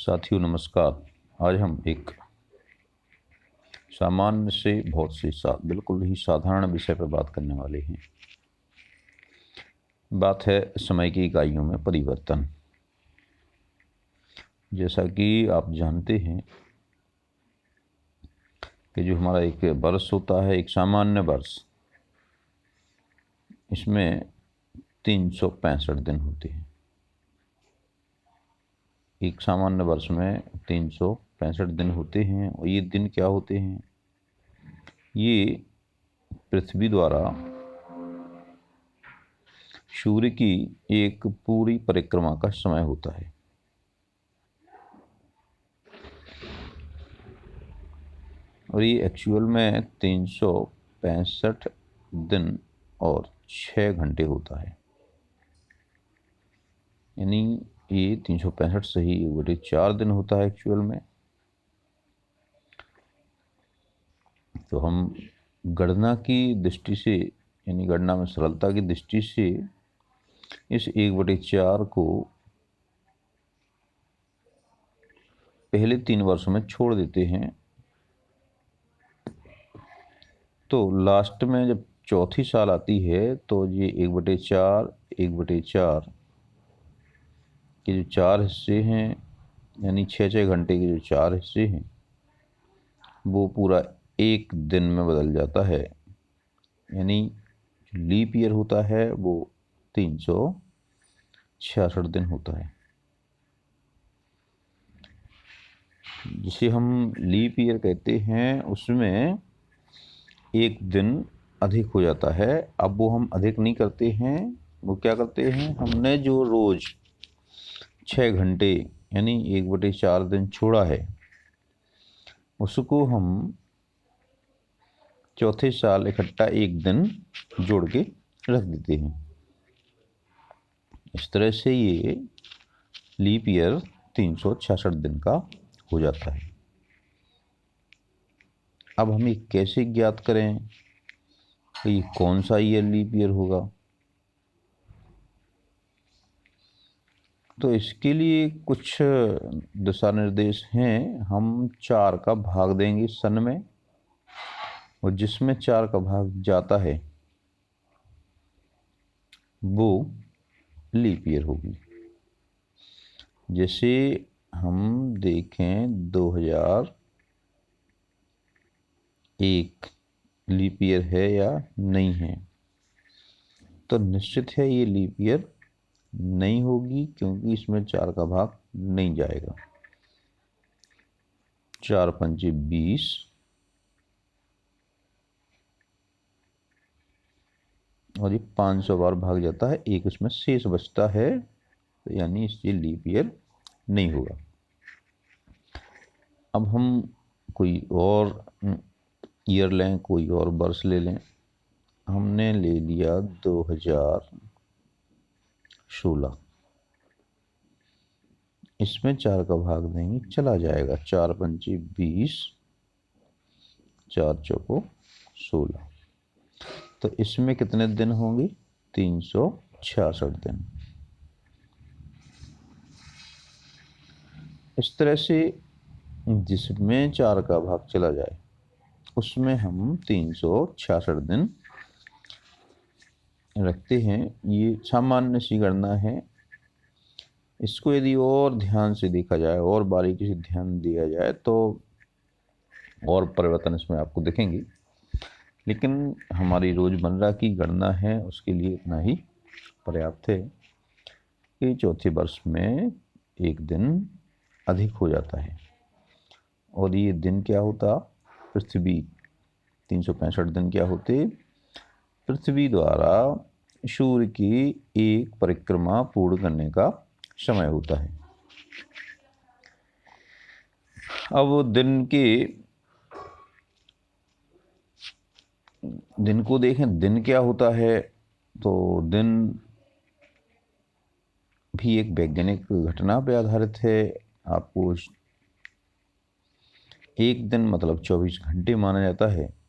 साथियों नमस्कार। आज हम एक सामान्य से बहुत से बिल्कुल ही साधारण विषय पर बात करने वाले हैं। बात है समय की इकाइयों में परिवर्तन। जैसा कि आप जानते हैं कि जो हमारा एक वर्ष होता है, एक सामान्य वर्ष, इसमें 365 दिन होते हैं। एक सामान्य वर्ष में 365 दिन होते हैं। और ये दिन क्या होते हैं? ये पृथ्वी द्वारा सूर्य की एक पूरी परिक्रमा का समय होता है। और ये एक्चुअल में 365 दिन और 6 घंटे होता है। यानी ये 365 से ही 1/4 दिन होता है एक्चुअल में। तो हम गणना की दृष्टि से, यानी गणना में सरलता की दृष्टि से, इस 1/4 को पहले 3 वर्षों में छोड़ देते हैं। तो लास्ट में जब चौथी साल आती है तो ये 1/4 के जो 4 हिस्से हैं, यानी 6 घंटे के जो 4 हिस्से हैं, वो पूरा एक दिन में बदल जाता है। यानी जो लीप ईयर होता है वो 366 दिन होता है। जिसे हम लीप ईयर कहते हैं, उसमें एक दिन अधिक हो जाता है। अब वो हम अधिक नहीं करते हैं, वो क्या करते हैं, हमने जो रोज 6 घंटे यानी 1/4 दिन छोड़ा है, उसको हम चौथे साल इकट्ठा एक दिन जोड़ के रख देते हैं। इस तरह से ये लीप ईयर 366 दिन का हो जाता है। अब हम ये कैसे ज्ञात करें कि ये कौन सा ईयर लीप ईयर होगा? तो इसके लिए कुछ दिशा निर्देश हैं। हम 4 का भाग देंगे सन में, और जिसमें 4 का भाग जाता है वो लीप ईयर होगी। जैसे हम देखें 2001 लीप ईयर है या नहीं है, तो निश्चित है ये लीप ईयर नहीं होगी, क्योंकि इसमें 4 का भाग नहीं जाएगा। 4 पंचे 20, और ये 500 बार भाग जाता है, एक उसमें शेष बचता है, तो यानी इससे लीप ईयर नहीं होगा। अब हम कोई और ईयर लें, कोई और वर्ष ले लें। हमने ले लिया 2016। इसमें 4 का भाग देंगे, चला जाएगा। 4 पंचे 20, 4 चौको 16। तो इसमें कितने दिन होंगे? 366 दिन। इस तरह से जिसमें 4 का भाग चला जाए उसमें हम 366 दिन रखते हैं। ये सामान्य सी गणना है। इसको यदि और ध्यान से देखा जाए और बारीकी से ध्यान दिया जाए तो और परिवर्तन इसमें आपको दिखेंगे, लेकिन हमारी रोजमर्रा की गणना है, उसके लिए इतना ही पर्याप्त है कि चौथे वर्ष में एक दिन अधिक हो जाता है। और ये दिन क्या होता? पृथ्वी 365 दिन क्या होते? पृथ्वी द्वारा सूर्य की एक परिक्रमा पूर्ण करने का समय होता है। अब दिन को देखें, दिन क्या होता है? तो दिन भी एक वैज्ञानिक घटना पर आधारित है। आपको एक दिन मतलब 24 घंटे माना जाता है।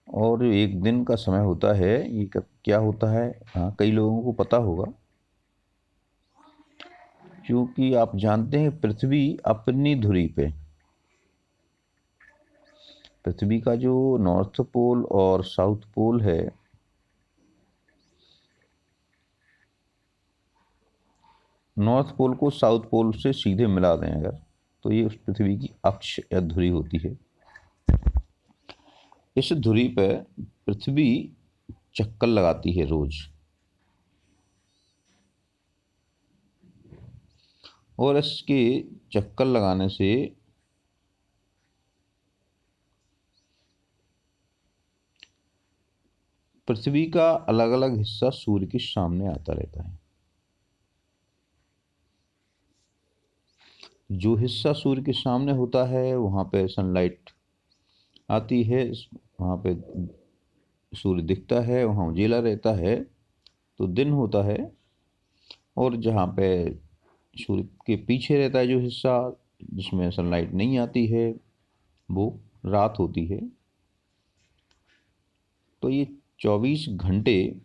और एक दिन का समय होता है, ये क्या होता है? हाँ, कई लोगों को पता होगा। क्योंकि आप जानते हैं पृथ्वी अपनी धुरी पे, पृथ्वी का जो नॉर्थ पोल और साउथ पोल है, नॉर्थ पोल को साउथ पोल से सीधे मिला दें अगर, तो ये उस पृथ्वी की अक्ष या धुरी होती है। इस धुरी पर पृथ्वी चक्कर लगाती है रोज, और इसके चक्कर लगाने से पृथ्वी का अलग अलग हिस्सा सूर्य के सामने आता रहता है। जो हिस्सा सूर्य के सामने होता है वहाँ पे सनलाइट आती है, वहाँ पे सूर्य दिखता है, वहाँ उजेला रहता है, तो दिन होता है। और जहाँ पे सूर्य के पीछे रहता है जो हिस्सा जिसमें सनलाइट नहीं आती है, वो रात होती है। तो ये 24 घंटे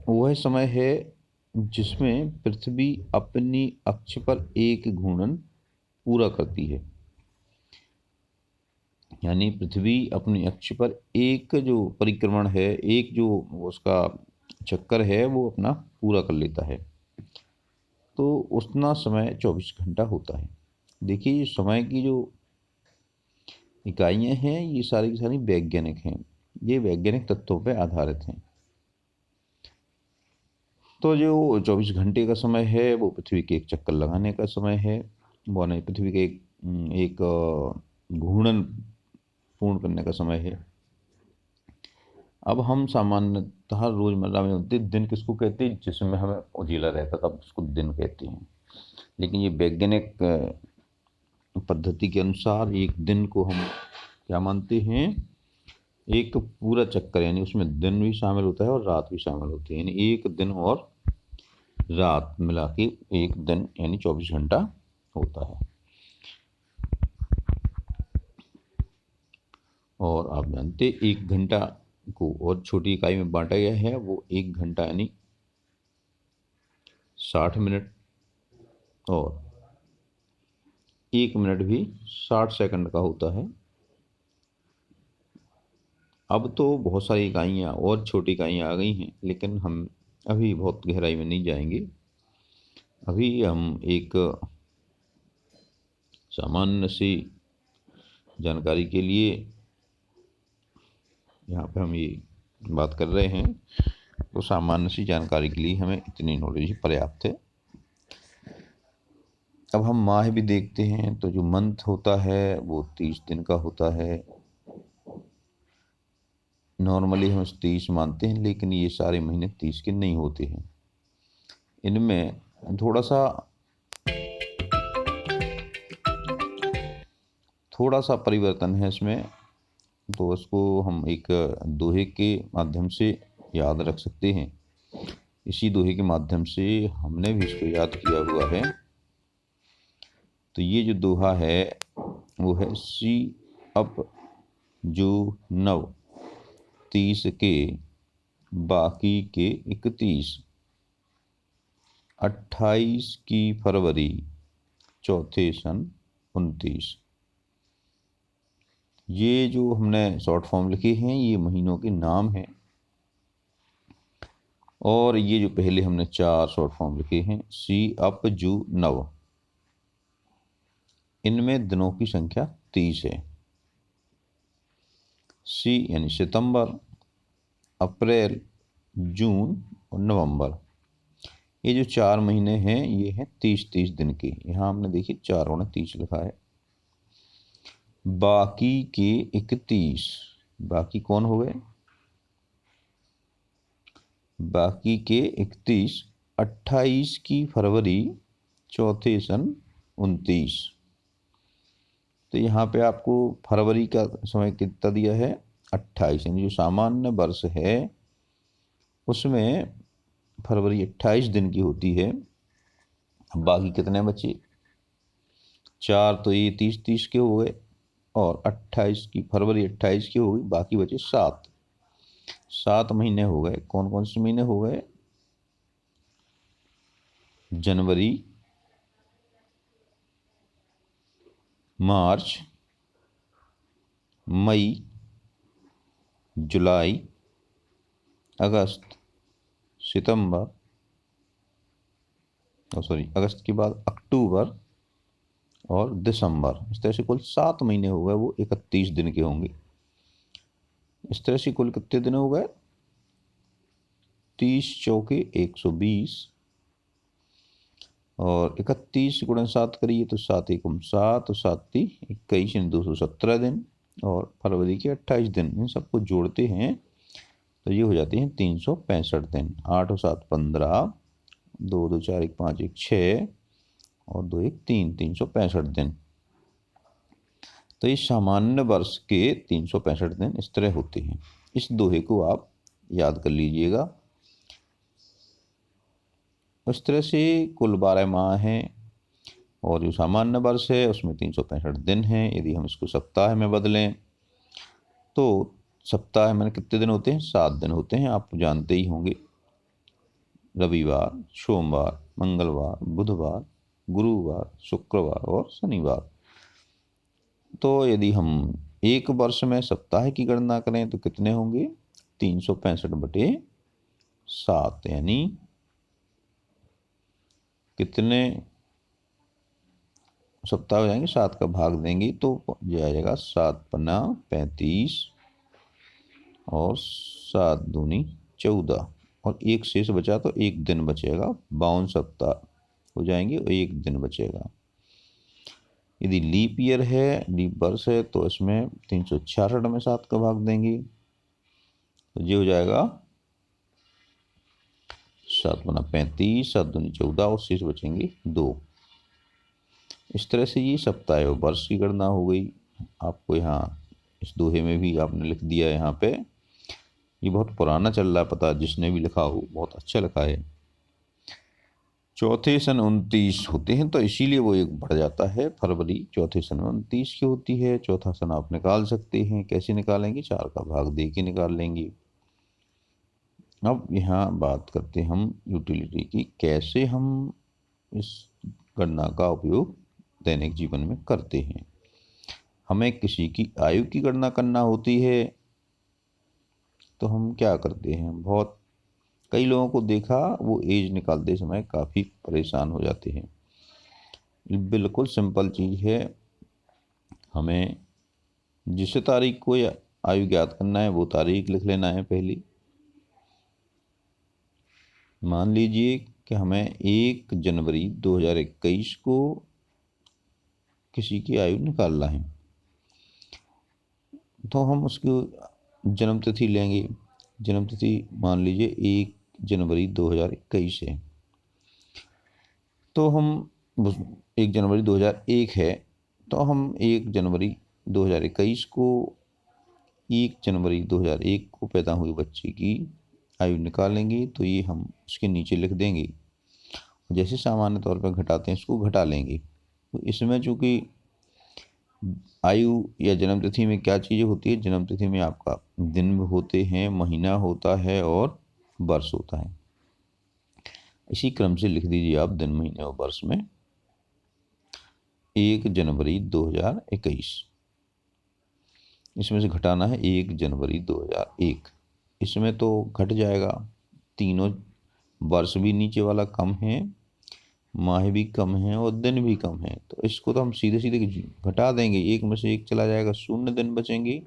वह समय है जिसमें पृथ्वी अपनी अक्ष पर एक घूर्णन पूरा करती है। यानी पृथ्वी अपनी अक्ष पर एक जो परिक्रमण है, एक जो उसका चक्कर है, वो अपना पूरा कर लेता है। तो उतना समय 24 घंटा होता है। देखिए, समय की जो इकाइयाँ हैं ये सारी की सारी वैज्ञानिक हैं, ये वैज्ञानिक तत्वों पर आधारित हैं। तो जो 24 घंटे का समय है वो पृथ्वी के एक चक्कर लगाने का समय है, वो नहीं, पृथ्वी के एक घूर्णन पूर्ण करने का समय है। अब हम सामान्यतः रोजमर्रा में होते दिन किसको कहते हैं, जिसमें हमें उजीला रहता तब उसको दिन कहते हैं। लेकिन ये वैज्ञानिक पद्धति के अनुसार एक दिन को हम क्या मानते हैं, एक पूरा चक्कर, यानी उसमें दिन भी शामिल होता है और रात भी शामिल होती है, यानी एक दिन और रात मिला के एक दिन यानी 24 घंटा होता है। और आप जानते एक घंटा को और छोटी इकाई में बांटा गया है, वो एक घंटा यानी 60 मिनट, और एक मिनट भी 60 सेकंड का होता है। अब तो बहुत सारी इकाइयाँ और छोटी इकाइयाँ आ गई हैं, लेकिन हम अभी बहुत गहराई में नहीं जाएंगे। अभी हम एक सामान्य सी जानकारी के लिए यहाँ पे हम ये बात कर रहे हैं, तो सामान्य सी जानकारी के लिए हमें इतनी नॉलेज ही पर्याप्त है। अब हम माह भी देखते हैं, तो जो मंथ होता है वो 30 दिन का होता है। नॉर्मली हम 30 मानते हैं, लेकिन ये सारे महीने 30 के नहीं होते हैं। इनमें थोड़ा सा परिवर्तन है इसमें, तो उसको हम एक दोहे के माध्यम से याद रख सकते हैं। इसी दोहे के माध्यम से हमने भी इसको याद किया हुआ है। तो ये जो दोहा है वो है, सी अप जो नव 30 के बाकी के 31, 28 की फरवरी चौथे सन 29। ये जो हमने शॉर्ट फॉर्म लिखे हैं ये महीनों के नाम हैं, और ये जो पहले हमने 4 शॉर्ट फॉर्म लिखे हैं, सी अप जू नव, इनमें दिनों की संख्या 30 है। सी यानी सितंबर, अप्रैल, जून और नवंबर, ये जो 4 महीने हैं ये हैं 30-30 दिन के। यहाँ हमने देखिए 4 और 30 लिखा है। बाकी के 31, बाकी कौन हो गए, बाकी के 31, 28 की फरवरी चौथे सन 29। तो यहाँ पे आपको फरवरी का समय कितना दिया है, 28, यानी जो सामान्य वर्ष है उसमें फरवरी 28 दिन की होती है। बाकी कितने बचे, 4, तो ये 30-30 के हो गए, और 28 की फरवरी 28 की हो गई, बाकी बचे 7 महीने हो गए। कौन कौन से महीने हो गए, जनवरी, मार्च, मई, जुलाई, अगस्त, सितंबर, अगस्त के बाद अक्टूबर और दिसंबर। इस तरह से कुल 7 महीने हो गए, वो 31 दिन के होंगे। इस तरह से कुल कितने दिन हो गए? 30 चौके 120 और 31 गुणा 7 करिए तो 7 एकम 7 और 7 21 यानी 217 दिन और फरवरी के 28 दिन। इन सबको जोड़ते हैं तो ये हो जाते हैं 365 दिन। 8 और 7 15, 2 2 4 1 5 1 6 और 2 1 3, 365 दिन। तो इस सामान्य वर्ष के 365 दिन इस तरह होते हैं। इस दोहे को आप याद कर लीजिएगा। इस तरह से कुल 12 माह हैं और जो सामान्य वर्ष है उसमें 365 दिन हैं। यदि हम इसको सप्ताह में बदलें तो सप्ताह में कितने दिन होते हैं? 7 दिन होते हैं, आप जानते ही होंगे। रविवार, सोमवार, मंगलवार, बुधवार, गुरुवार, शुक्रवार और शनिवार। तो यदि हम एक वर्ष में सप्ताह की गणना करें तो कितने होंगे? 365/7 यानी कितने सप्ताह हो जाएंगे? 7 का भाग देंगे तो जाएगा 7 पन्ना 35 और 7 दूनी 14 और एक शेष बचा तो एक दिन बचेगा। 52 सप्ताह हो जाएंगे और एक दिन बचेगा। यदि लीप ईयर है, लीप वर्ष है, तो इसमें 366 में 7 का भाग देंगे तो ये हो जाएगा 7 पन्ना 35, 7 दूनी 14 और शेष बचेंगे 2। इस तरह से ये सप्ताह और वर्ष की गणना हो गई। आपको यहाँ इस दोहे में भी आपने लिख दिया। यहाँ पे ये बहुत पुराना चल रहा है, पता जिसने भी लिखा हो बहुत अच्छा लिखा है। चौथे सन 29 होते हैं तो इसीलिए वो एक बढ़ जाता है। फरवरी चौथे सन में 29 की होती है। चौथा सन आप निकाल सकते हैं। कैसे निकालेंगे? 4 का भाग दे के निकाल लेंगे। अब यहाँ बात करते हैं हम यूटिलिटी की, कैसे हम इस गणना का उपयोग दैनिक जीवन में करते हैं। हमें किसी की आयु की गणना करना होती है तो हम क्या करते हैं? बहुत कई लोगों को देखा वो एज निकालते समय काफ़ी परेशान हो जाते हैं। बिल्कुल सिंपल चीज़ है। हमें जिस तारीख को आयु ज्ञात करना है वो तारीख लिख लेना है पहली। मान लीजिए कि हमें 1 जनवरी 2021 को किसी की आयु निकालना है तो हम उसकी जन्म तिथि लेंगे। जन्म तिथि मान लीजिए 1 जनवरी 2021 है तो हम 1 जनवरी 2001 है तो हम 1 जनवरी 2021 को 1 जनवरी 2001 को पैदा हुए बच्चे की आयु निकालेंगे तो ये हम उसके नीचे लिख देंगे। जैसे सामान्य तौर पर घटाते हैं इसको घटा लेंगे। तो इसमें चूँकि आयु या जन्म तिथि में क्या चीज़ें होती है? जन्म तिथि में आपका दिन होते हैं, महीना होता है और वर्ष होता है। इसी क्रम से लिख दीजिए आप दिन, महीने और वर्ष में 1 जनवरी 2021। इसमें से घटाना है 1 जनवरी 2001। इसमें तो घट जाएगा, तीनों वर्ष भी नीचे वाला कम है, माह भी कम है और दिन भी कम है। तो इसको तो हम सीधे सीधे घटा देंगे। 1 में से 1 चला जाएगा, 0 दिन बचेंगे।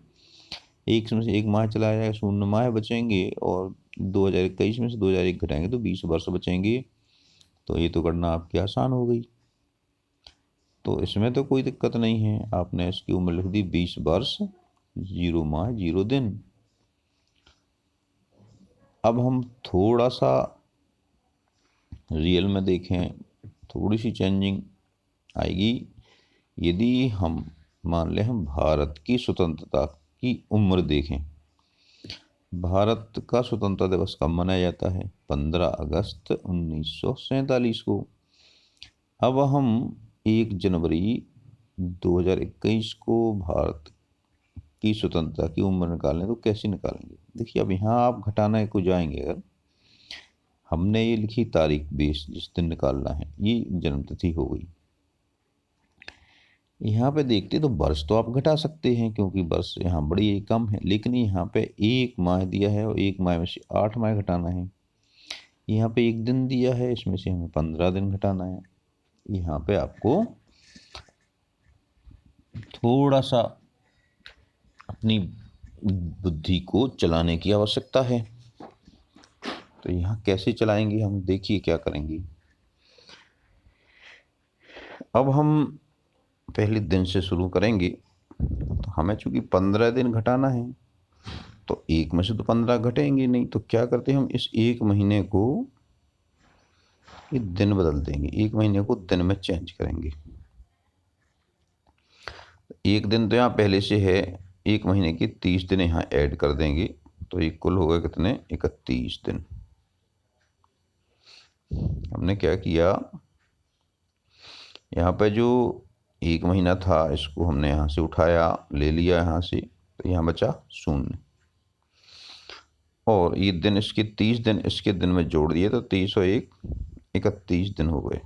1 में से 1 माह चला जाएगा, 0 माह बचेंगे और 2021 में से 2001 घटाएंगे तो 20 वर्ष बचेंगे। तो ये तो गणना आपकी आसान हो गई। तो इसमें तो कोई दिक्कत नहीं है। आपने इसकी उम्र लिख दी 20 वर्ष 0 माह 0 दिन। अब हम थोड़ा सा रियल में देखें, थोड़ी सी चेंजिंग आएगी। यदि हम मान लें हम भारत की स्वतंत्रता की उम्र देखें, भारत का स्वतंत्रता दिवस कब मनाया जाता है? 15 अगस्त 1947 को। अब हम 1 जनवरी 2021 को भारत की स्वतंत्रता की उम्र निकालें तो कैसे निकालेंगे? देखिए अब यहाँ आप घटाने को जाएंगे, अगर हमने ये लिखी तारीख 20 जिस दिन निकालना है, ये जन्मतिथि हो गई। यहाँ पे देखते तो वर्ष तो आप घटा सकते हैं क्योंकि वर्ष यहाँ बड़ी कम है, लेकिन यहाँ पे एक माह दिया है और एक माह में से 8 माह घटाना है। यहाँ पे एक दिन दिया है, इसमें से हमें 15 दिन घटाना है। यहाँ पे आपको थोड़ा सा अपनी बुद्धि को चलाने की आवश्यकता है। तो यहाँ कैसे चलाएंगे हम, देखिए क्या करेंगे। अब हम पहले दिन से शुरू करेंगे। तो हमें चूंकि 15 दिन घटाना है, तो एक में से तो 15 घटेंगे नहीं, तो क्या करते हैं हम इस एक महीने को ये दिन बदल देंगे, एक महीने को दिन में चेंज करेंगे। एक दिन तो यहाँ पहले से है, एक महीने के 30 दिन यहाँ ऐड कर देंगे, तो ये कुल हो गए कितने, 31 दिन। हमने क्या किया, यहाँ पे जो एक महीना था इसको हमने यहाँ से उठाया, ले लिया यहाँ से, तो यहाँ बचा 0। और ये दिन इसके 30 दिन इसके दिन में जोड़ दिए तो 30 और 1 31 दिन हो गए।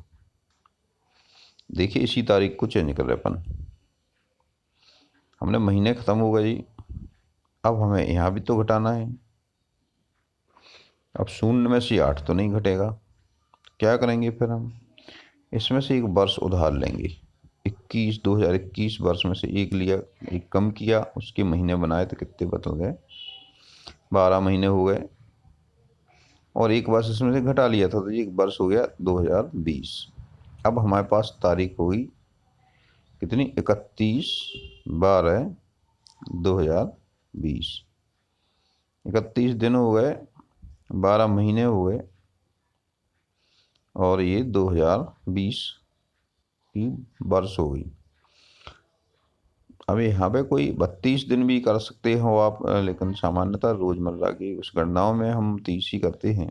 देखिए इसी तारीख को चेंज कर रहे अपन, हमने महीने ख़त्म हो गए जी। अब हमें यहाँ भी तो घटाना है। अब 0 में से 8 तो नहीं घटेगा, क्या करेंगे फिर हम, इसमें से एक वर्ष उधार लेंगे। 2021 वर्ष में से एक लिया, एक कम किया, उसके महीने बनाए तो कितने बदल गए, 12 महीने हो गए। और एक वर्ष इसमें से घटा लिया था, तो ये एक वर्ष हो गया 2020। अब हमारे पास तारीख होगी कितनी, 31/12/2020। 31 दिन हो गए, 12 महीने हो गए, और ये 2020 की वर्ष हो गई। अब यहाँ पे कोई 32 दिन भी कर सकते हो आप, लेकिन सामान्यतः रोजमर्रा की उस गणनाओं में हम 30 ही करते हैं।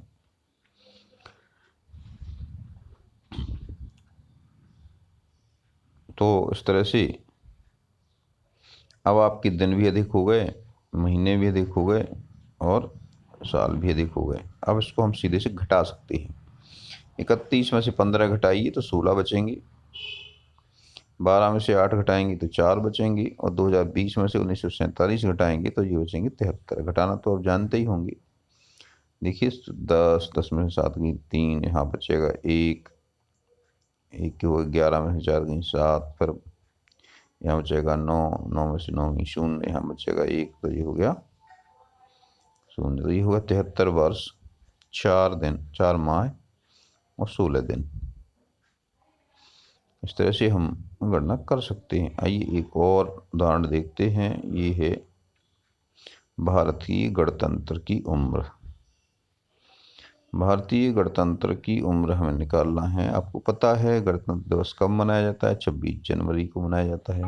तो इस तरह से अब आपके दिन भी अधिक हो गए, महीने भी अधिक हो गए, और साल भी अधिक हो गए। अब इसको हम सीधे से घटा सकते हैं। 31 में से 15 घटाइए तो 16 बचेंगे, 12 में से 8 घटाएंगे तो 4 बचेंगे, और 2020 में से 1947 घटाएंगे तो ये बचेंगे 73। घटाना तो आप जानते ही होंगे। देखिए 10 में से 7 गई 3, यहाँ बचेगा 1 हो गया, 11 में से 4 गई 7, फिर यहाँ बचेगा 9, 9 में से 9 गई 0, यहाँ बचेगा 1, तो ये हो गया 0। तो ये होगा 73 वर्ष 4 दिन 4 माह और 16 दिन। इस तरह से हम गणना कर सकते हैं। आइए एक और उदाहरण देखते हैं। ये है भारतीय गणतंत्र की उम्र। भारतीय गणतंत्र की उम्र हमें निकालना है। आपको पता है गणतंत्र दिवस कब मनाया जाता है, 26 जनवरी को मनाया जाता है।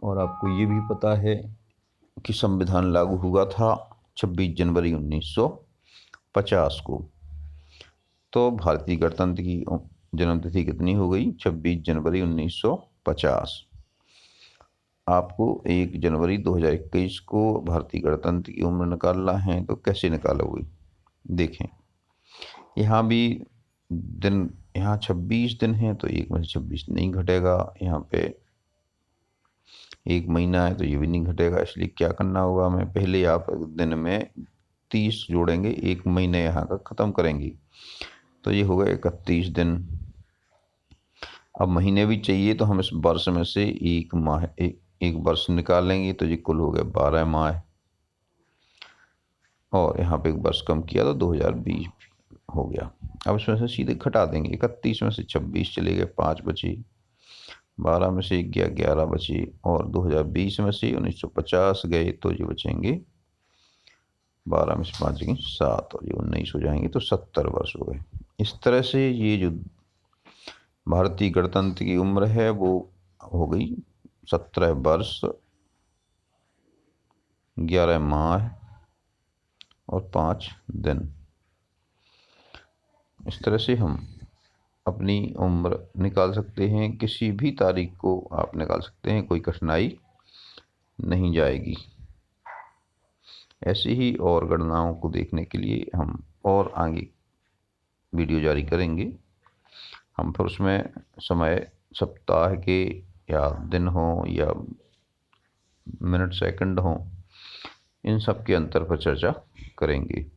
और आपको ये भी पता है कि संविधान लागू हुआ था 26 जनवरी 1950 को। तो भारतीय गणतंत्र की जन्मतिथि कितनी हो गई, 26 जनवरी 1950। आपको 1 जनवरी 2021 को भारतीय गणतंत्र की उम्र निकालना है, तो कैसे निकालोगे, देखें। यहाँ भी दिन, यहाँ 26 दिन है तो 1 में से 26 नहीं घटेगा। यहाँ पे 1 महीना है तो ये भी नहीं घटेगा। इसलिए क्या करना होगा हमें, पहले आप दिन में 30 जोड़ेंगे, 1 महीने यहाँ का ख़त्म करेंगे, तो ये हो गया 31 दिन। अब महीने भी चाहिए तो हम इस वर्ष में से एक वर्ष निकाल लेंगे, तो ये कुल हो गया 12 माह। और यहाँ पे एक वर्ष कम किया तो 2020 हो गया। अब इसमें से सीधे घटा देंगे। 31 में से 26 चले गए, 5 बचे, 12 में से 1 गया, 11 बचे, और 2020 में से 1950 गए तो ये बचेंगे 12 में से 5 गए 7, और ये 19 हो जाएंगे, तो 70 वर्ष हो गए। इस तरह से ये जो भारतीय गणतंत्र की उम्र है वो हो गई 17 वर्ष 11 माह और 5 दिन। इस तरह से हम अपनी उम्र निकाल सकते हैं। किसी भी तारीख को आप निकाल सकते हैं, कोई कठिनाई नहीं जाएगी। ऐसे ही और गणनाओं को देखने के लिए हम और आगे वीडियो जारी करेंगे। हम फिर उसमें समय सप्ताह के या दिन हो या मिनट सेकंड हो, इन सब के अंतर पर चर्चा करेंगे।